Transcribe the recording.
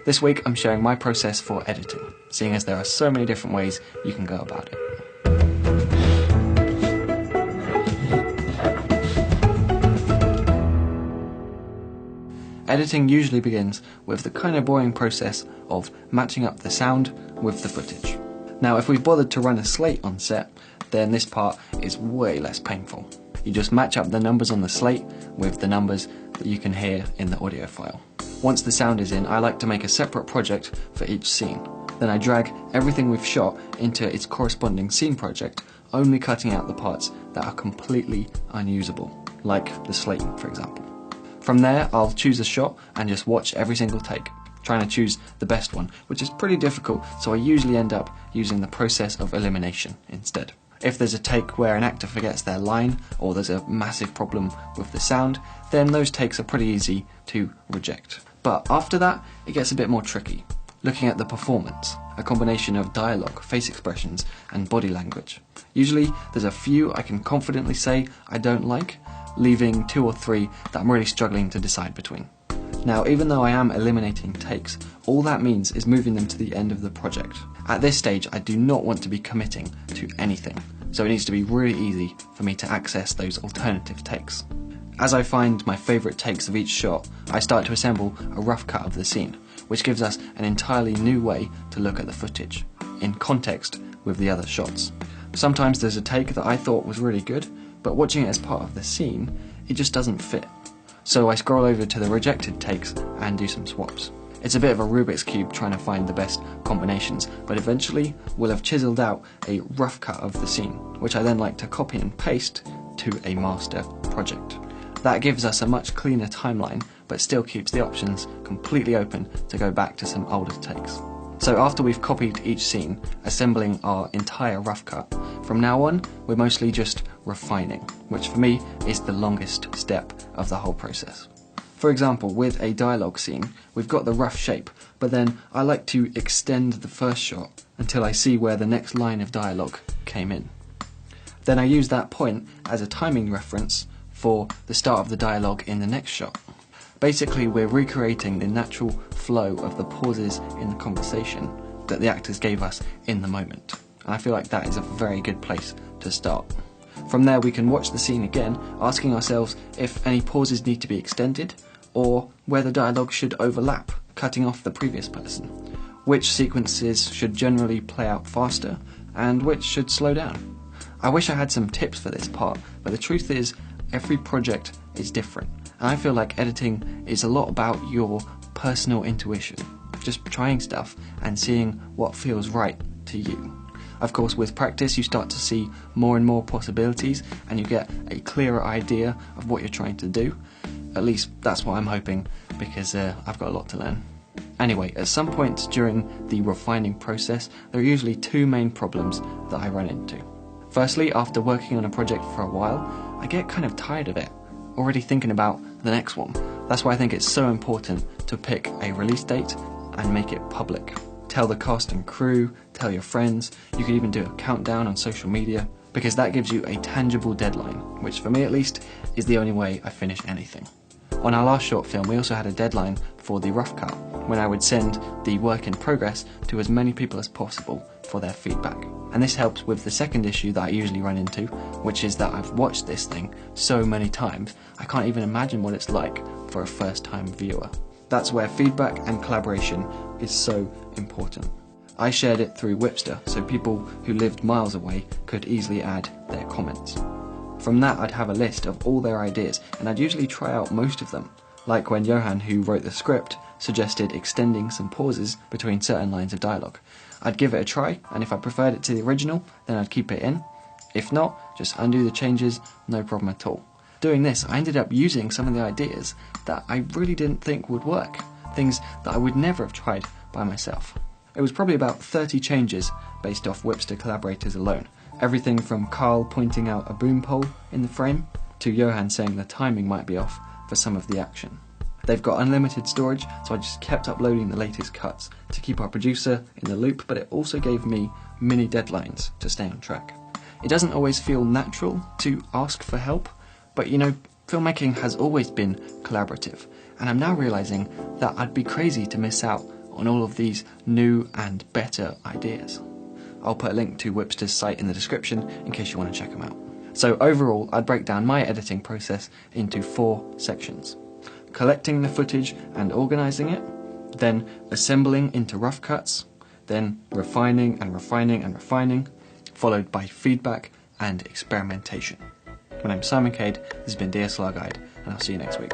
This week I'm sharing my process for editing, seeing as there are so many different ways you can go about it. Editing usually begins with the kind of boring process of matching up the sound with the footage. Now, if we've bothered to run a slate on set, then this part is way less painful. You just match up the numbers on the slate with the numbers that you can hear in the audio file. Once the sound is in, I like to make a separate project for each scene. Then I drag everything we've shot into its corresponding scene project, only cutting out the parts that are completely unusable, like the slate, for example. From there, I'll choose a shot and just watch every single take, trying to choose the best one, which is pretty difficult, so I usually end up using the process of elimination instead. If there's a take where an actor forgets their line, or there's a massive problem with the sound, then those takes are pretty easy to reject. But after that, it gets a bit more tricky. Looking at the performance, a combination of dialogue, face expressions, and body language. Usually, there's a few I can confidently say I don't like, leaving 2 or 3 that I'm really struggling to decide between. Now, even though I am eliminating takes, all that means is moving them to the end of the project. At this stage, I do not want to be committing to anything, so it needs to be really easy for me to access those alternative takes. As I find my favourite takes of each shot, I start to assemble a rough cut of the scene, which gives us an entirely new way to look at the footage, in context with the other shots. Sometimes there's a take that I thought was really good, but watching it as part of the scene, it just doesn't fit. So I scroll over to the rejected takes and do some swaps. It's a bit of a Rubik's Cube trying to find the best combinations, but eventually we'll have chiselled out a rough cut of the scene, which I then like to copy and paste to a master project. That gives us a much cleaner timeline, but still keeps the options completely open to go back to some older takes. So after we've copied each scene, assembling our entire rough cut, from now on we're mostly just refining, which for me is the longest step of the whole process. For example, with a dialogue scene, we've got the rough shape, but then I like to extend the first shot until I see where the next line of dialogue came in. Then I use that point as a timing reference for the start of the dialogue in the next shot. Basically, we're recreating the natural flow of the pauses in the conversation that the actors gave us in the moment. And I feel like that is a very good place to start. From there, we can watch the scene again, asking ourselves if any pauses need to be extended, or where the dialogue should overlap, cutting off the previous person. Which sequences should generally play out faster, and which should slow down. I wish I had some tips for this part, but the truth is, every project is different. And I feel like editing is a lot about your personal intuition, just trying stuff and seeing what feels right to you. Of course, with practice you start to see more and more possibilities and you get a clearer idea of what you're trying to do. At least that's what I'm hoping, because I've got a lot to learn. Anyway, at some point during the refining process, there are usually 2 main problems that I run into. Firstly, after working on a project for a while, I get kind of tired of it, already thinking about the next one. That's why I think it's so important to pick a release date and make it public. Tell the cast and crew, tell your friends, you could even do a countdown on social media, because that gives you a tangible deadline, which for me at least is the only way I finish anything. On our last short film, we also had a deadline for the rough cut, when I would send the work in progress to as many people as possible for their feedback. And this helps with the second issue that I usually run into, which is that I've watched this thing so many times, I can't even imagine what it's like for a first-time viewer. That's where feedback and collaboration is so important. I shared it through Whipster, so people who lived miles away could easily add their comments. From that, I'd have a list of all their ideas, and I'd usually try out most of them. Like when Johan, who wrote the script, suggested extending some pauses between certain lines of dialogue. I'd give it a try, and if I preferred it to the original, then I'd keep it in. If not, just undo the changes, no problem at all. Doing this, I ended up using some of the ideas that I really didn't think would work, things that I would never have tried by myself. It was probably about 30 changes based off Whipster collaborators alone. Everything from Carl pointing out a boom pole in the frame, to Johan saying the timing might be off for some of the action. They've got unlimited storage, so I just kept uploading the latest cuts to keep our producer in the loop, but it also gave me mini deadlines to stay on track. It doesn't always feel natural to ask for help, but you know, filmmaking has always been collaborative, and I'm now realising that I'd be crazy to miss out on all of these new and better ideas. I'll put a link to Whipster's site in the description in case you want to check them out. So overall, I'd break down my editing process into 4 sections. Collecting the footage and organising it, then assembling into rough cuts, then refining and refining and refining, followed by feedback and experimentation. My name's Simon Cade, this has been DSLR Guide, and I'll see you next week.